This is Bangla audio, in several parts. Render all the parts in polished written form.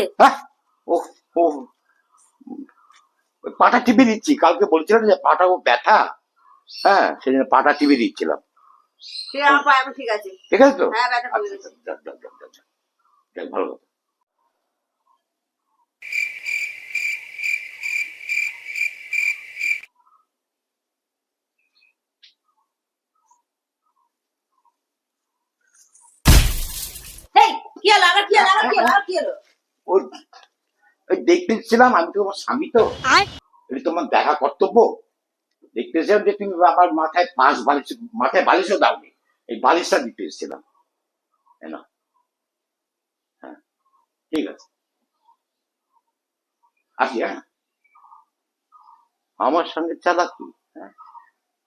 হচ্ছে? হ্যাঁ, ও ও পাটা টিপে দিচ্ছি। কালকে বলছিলাম যে পাটা ও ব্যথা, হ্যাঁ সেজন্য পাটা টিপে দিচ্ছিলাম। সে আমার পা এখন ঠিক আছে। ঠিক আছে তো? হ্যাঁ, ব্যথা কমে আচ্ছা, গেছে। যাক, যাক, যাক, যাক, যাক। যাক, ভালো কথা। এই, কি হলো? আবার কি হলো? আবার কি হলো? আবার কি হলো? ওই ওই দেখতে এসেছিলাম, আমি তো তোমার স্বামী, তো এটা তোমার দেখা কর্তব্য। দেখতে এসেছিলাম যে তুমি আমার মাথায় মাথায় বালিশও দাওনি, এই বালিশটা দিতে এসেছিলাম। তাই না? হ্যাঁ, ঠিক আছে, আসি। হ্যাঁ, আমার সঙ্গে চালাকি? হ্যাঁ,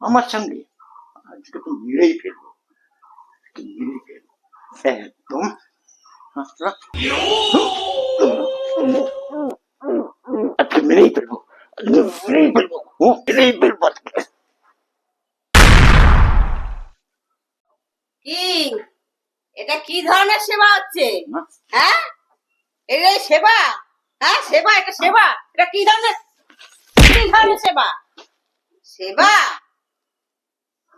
আমার সঙ্গে আজকে তো মেরেই ফেলবো, মেরেই ফেলবো একদম। আজকে মেরেই ফেলবো, আজকে মেরেই ফেলবো, ও মেরেই ফেলবো আজকে। কি? এটা কি ধরনের সেবা হচ্ছে? হ্যাঁ? হ্যাঁ, এটা সেবা? হ্যাঁ, সেবা? এটা সেবা? এটা কি ধরনের সেবা? সেবা?